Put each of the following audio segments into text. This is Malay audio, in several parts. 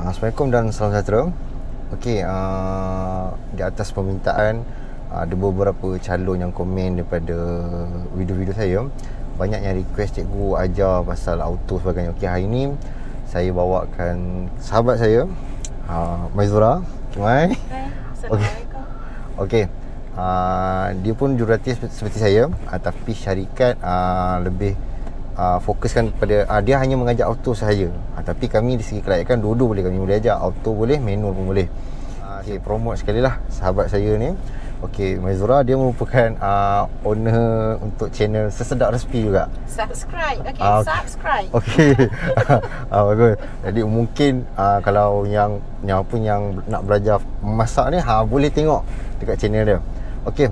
Assalamualaikum dan salam sejahtera. Okey, di atas permintaan ada beberapa calon yang komen daripada video-video saya. Banyak yang request cikgu ajar pasal auto sebagainya. Okey, hari ni saya bawakan sahabat saya, Maizura. Hai. Assalamualaikum. Okey. Dia pun jurulatih seperti saya, tapi syarikat lebih fokuskan pada dia hanya mengajar auto sahaja. Tapi kami di segi kelayakan dua-dua boleh, kami boleh ajar auto boleh, manual pun boleh. Okay, promote sekali lah sahabat saya ni. Okey, Maizura dia merupakan owner untuk channel Sesedap Resipi juga. Subscribe. Okey, subscribe. Okey. Bagus. Jadi mungkin kalau yang nak belajar memasak ni boleh tengok dekat channel dia. Okey.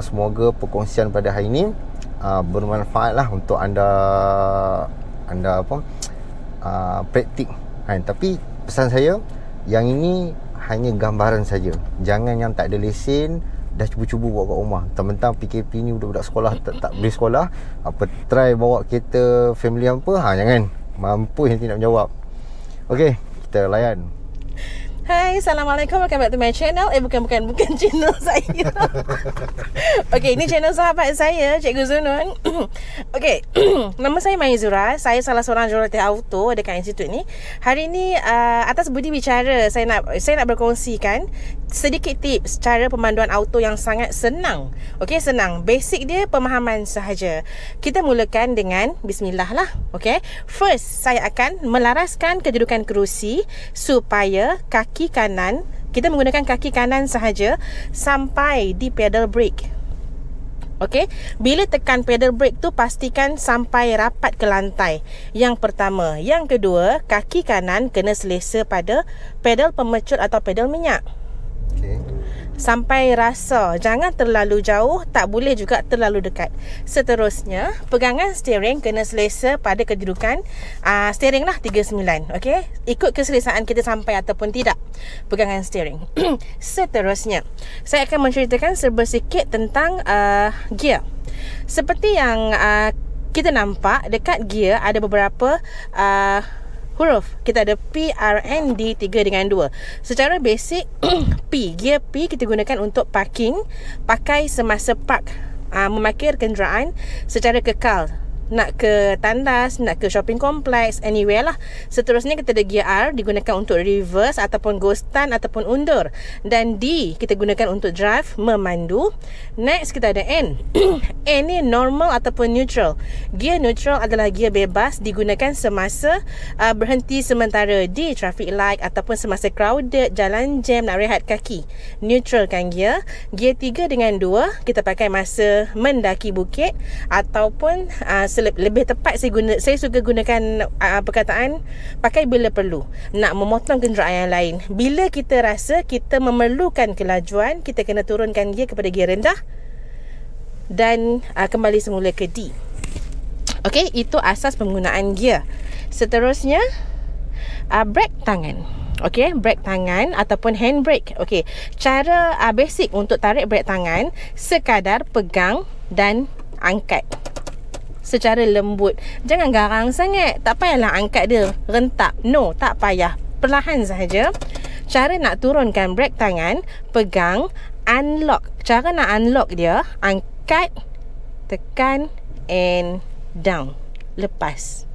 Semoga perkongsian pada hari ini bermanfaat lah untuk anda praktik. Tapi pesan saya, yang ini hanya gambaran saja. Jangan yang tak ada lesen dah cubu-cubu bawa kat rumah. Mentang-mentang PKP ni budak-budak sekolah tak boleh sekolah, try bawa kereta family hampa, jangan. Mampu nanti nak menjawab. Okey, kita layan. Hai, Assalamualaikum. Welcome back to my channel. Bukan channel saya. Okey, ini channel sahabat saya, Cikgu Zunun. Okey, nama saya Maizura. Saya salah seorang jurulatih auto dekat institut ni. Hari ni atas budi bicara saya nak berkongsikan sedikit tips cara pemanduan auto yang sangat senang. Okey, senang. Basic dia pemahaman sahaja. Kita mulakan dengan bismillah lah. Okey. First, saya akan melaraskan kedudukan kerusi supaya kaki kanan, kita menggunakan kaki kanan sahaja sampai di pedal brake. Okey, bila tekan pedal brake tu pastikan sampai rapat ke lantai. Yang pertama, yang kedua, kaki kanan kena selesa pada pedal pemecut atau pedal minyak. Okey. Sampai rasa, jangan terlalu jauh, tak boleh juga terlalu dekat. Seterusnya, pegangan steering kena selesa pada kedudukan steering lah 39. Okey, ikut keselesaan kita sampai ataupun tidak pegangan steering. Seterusnya, saya akan menceritakan sedikit tentang gear. Seperti yang kita nampak dekat gear ada beberapa huruf. Kita ada P, R, N, D, 3 dengan 2. Secara basic, gear P kita gunakan untuk parking, pakai semasa park, memakir kenderaan secara kekal. Nak ke tandas, nak ke shopping complex, anywhere lah. Seterusnya kita ada gear R, digunakan untuk reverse ataupun go stand ataupun undur. Dan D kita gunakan untuk drive, memandu. Next kita ada N. N ni normal ataupun neutral. Gear neutral adalah gear bebas, digunakan semasa berhenti sementara di traffic light ataupun semasa crowded, jalan jam, nak rehat kaki. Neutral kan gear. Gear 3 dengan 2 kita pakai masa mendaki bukit ataupun lebih tepat saya suka gunakan perkataan pakai bila perlu, nak memotong kenderaan yang lain. Bila kita rasa kita memerlukan kelajuan, kita kena turunkan gear kepada gear rendah dan kembali semula ke D. Okey, itu asas penggunaan gear. Seterusnya brake tangan. Okey, brake tangan ataupun handbrake. Okey, cara basic untuk tarik brake tangan, sekadar pegang dan angkat secara lembut. Jangan garang sangat. Tak payahlah angkat dia rentak. No, tak payah. Perlahan sahaja. Cara nak turunkan brake tangan, pegang, unlock. Cara nak unlock dia, angkat, tekan and down. Lepas.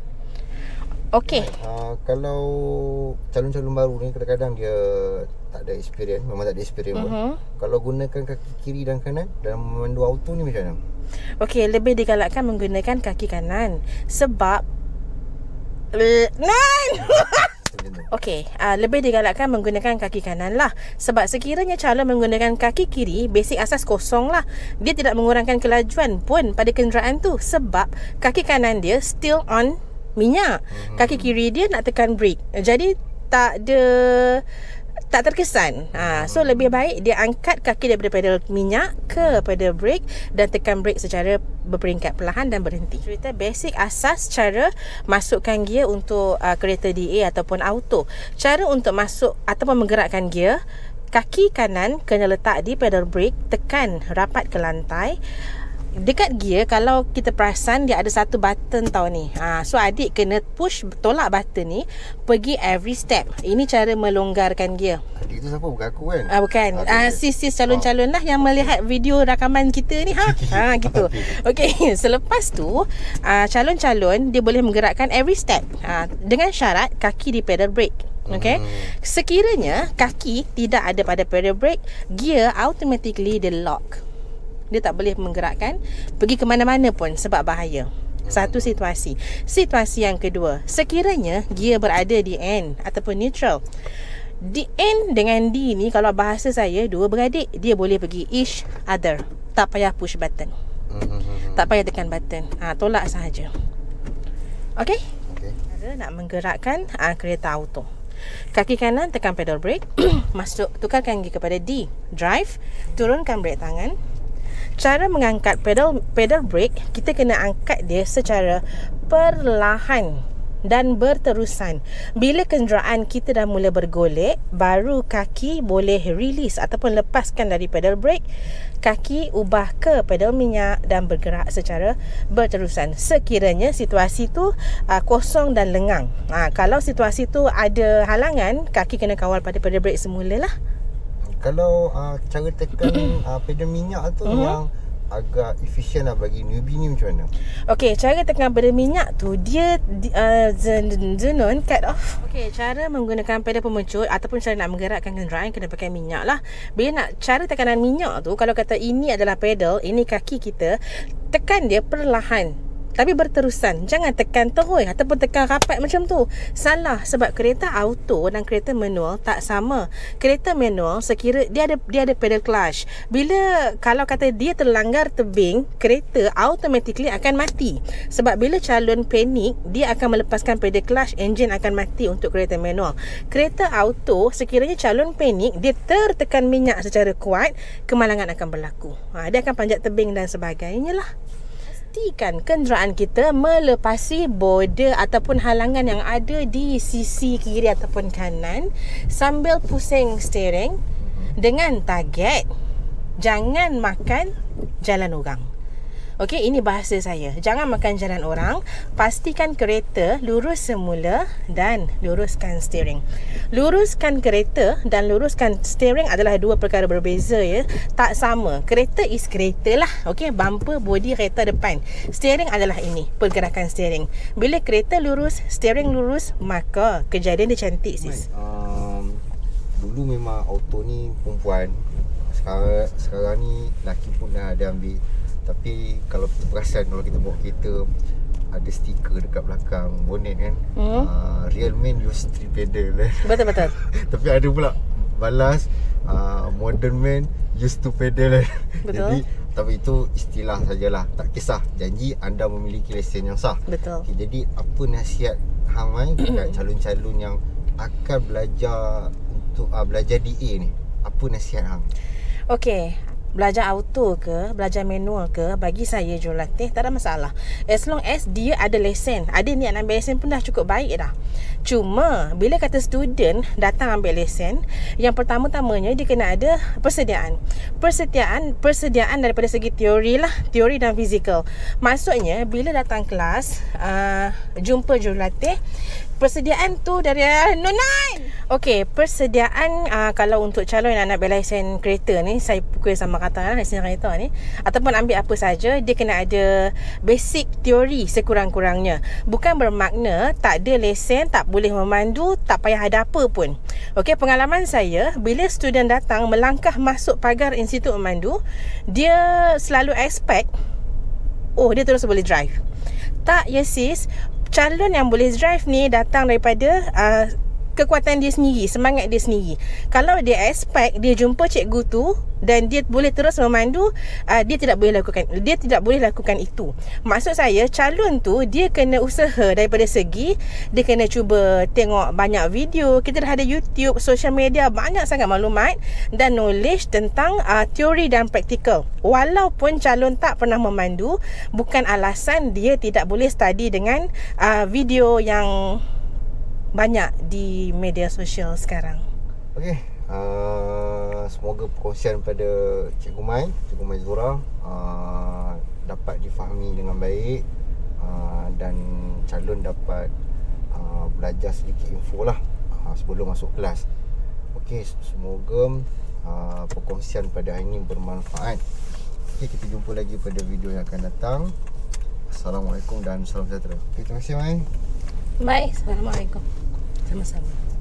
Okey. Kalau calon-calon baru ni kadang-kadang dia tak ada experience, memang tak ada experience pun. Kalau gunakan kaki kiri dan kanan dalam memandu auto ni macam mana? Okey, lebih digalakkan menggunakan kaki kanan sebab Okey, lebih digalakkan menggunakan kaki kanan lah. Sebab sekiranya calon menggunakan kaki kiri, basic asas kosong lah. Dia tidak mengurangkan kelajuan pun pada kenderaan tu. Sebab kaki kanan dia still on minyak. Kaki kiri dia nak tekan brake. Jadi tak terkesan. So lebih baik dia angkat kaki daripada pedal minyak kepada brake dan tekan brake secara berperingkat, perlahan dan berhenti. Cerita basic asas cara masukkan gear untuk kereta DA ataupun auto. Cara untuk masuk ataupun menggerakkan gear, kaki kanan kena letak di pedal brake, tekan rapat ke lantai. dekat gear, kalau kita perasan dia ada satu button tau ni. So adik kena push, tolak button ni, pergi every step. Ini cara melonggarkan gear. Adik tu siapa? Bukan aku kan? Bukan. Sis calon-calon lah yang melihat video rakaman kita ni. Gitu. Okay. Selepas tu, calon-calon dia boleh menggerakkan every step. Dengan syarat kaki di pedal brake. Okay. Sekiranya kaki tidak ada pada pedal brake, gear automatically dia lock. Dia tak boleh menggerakkan pergi ke mana-mana pun sebab bahaya. Satu situasi. Situasi yang kedua, sekiranya gear berada di N ataupun neutral. Di N dengan D ni, kalau bahasa saya, dua beradik, dia boleh pergi each other. Tak payah push button. Tak payah tekan button. Tolak sahaja. Okay? Cara nak menggerakkan kereta auto. Kaki kanan tekan pedal brake. Tukarkan gear kepada D, drive. Turunkan brake tangan. Cara mengangkat pedal brake, kita kena angkat dia secara perlahan dan berterusan. Bila kenderaan kita dah mula bergolek, baru kaki boleh release ataupun lepaskan dari pedal brake. Kaki ubah ke pedal minyak dan bergerak secara berterusan. Sekiranya situasi tu kosong dan lengang. Kalau situasi tu ada halangan, kaki kena kawal pada pedal brake semula lah. Kalau cara tekan pedal minyak tu yang agak efisien lah bagi newbie ni macam mana? Okey, cara tekan pedal minyak tu dia Zenon cut off. Okey, cara menggunakan pedal pemecut ataupun cara nak menggerakkan kenderaan kena pakai minyak lah. Bila nak cara tekanan minyak tu, kalau kata ini adalah pedal, ini kaki kita, tekan dia perlahan tapi berterusan. Jangan tekan terus ataupun tekan rapat macam tu. Salah, sebab kereta auto dan kereta manual tak sama. Kereta manual sekira dia ada pedal clutch. Kalau kata dia terlanggar tebing, kereta automatically akan mati. Sebab bila calon panik, dia akan melepaskan pedal clutch, enjin akan mati untuk kereta manual. Kereta auto sekiranya calon panik, dia tertekan minyak secara kuat, kemalangan akan berlaku. Dia akan panjat tebing dan sebagainya lah. Pastikan kenderaan kita melepasi border ataupun halangan yang ada di sisi kiri ataupun kanan sambil pusing steering dengan target jangan makan jalan orang. Okey, ini bahasa saya. Jangan makan jalan orang. Pastikan kereta lurus semula dan luruskan steering. Luruskan kereta dan luruskan steering adalah dua perkara berbeza ya. Tak sama. Kereta is kereta lah. Okey, bumper, body kereta depan. Steering adalah ini, pergerakan steering. Bila kereta lurus, steering lurus, maka kejadian dia cantik sis. Dulu memang auto ni perempuan. Sekarang ni lelaki pun dah ada ambil. Tapi kalau kita perasan, kalau kita bawa kereta, ada stiker dekat belakang bonet kan, real man use 3 pedal kan? Betul. Tapi ada pula balas modern man use 2 pedal kan? Betul. Jadi tapi itu istilah sajalah, tak kisah. Janji anda memiliki lesen yang sah. Betul. Okay, jadi apa nasihat hang dekat calon-calon yang akan belajar untuk belajar DA ni? Apa nasihat hang? Okey, belajar auto ke, belajar manual ke, bagi saya jurulatih tak ada masalah. As long as dia ada lesen. Ada niat ambil lesen pun dah cukup baik dah. Cuma bila kata student datang ambil lesen, yang pertama-tamanya dia kena ada persediaan. Persediaan daripada segi teori lah, teori dan fizikal. Maksudnya bila datang kelas, jumpa jurulatih, persediaan tu dari Nunan. Okey, persediaan kalau untuk calon yang nak ambil lesen kereta ni, saya pukul sama kata lesen kereta ni, ataupun ambil apa saja, dia kena ada basic teori sekurang-kurangnya. Bukan bermakna tak ada lesen, tak boleh memandu, tak payah ada apa pun. Okey, pengalaman saya, bila student datang melangkah masuk pagar institut memandu, dia selalu expect, dia terus boleh drive. Tak ya sis, calon yang boleh drive ni datang daripada kekuatan dia sendiri, semangat dia sendiri. Kalau dia expect dia jumpa cikgu tu dan dia boleh terus memandu, dia tidak boleh lakukan itu. Maksud saya, calon tu dia kena usaha daripada segi dia kena cuba tengok banyak video. Kita dah ada YouTube, social media, banyak sangat maklumat dan knowledge tentang teori dan praktikal. Walaupun calon tak pernah memandu, bukan alasan dia tidak boleh study dengan video yang banyak di media sosial sekarang. Okey, semoga perkongsian pada Cikgu Mai Zura dapat difahami dengan baik, dan calon dapat belajar sedikit info lah sebelum masuk kelas. Okey, semoga perkongsian pada hari ini bermanfaat. Okey, kita jumpa lagi pada video yang akan datang. Assalamualaikum dan salam sejahtera. Okay, terima kasih Mai. Bye. Assalamualaikum. Sama-sama.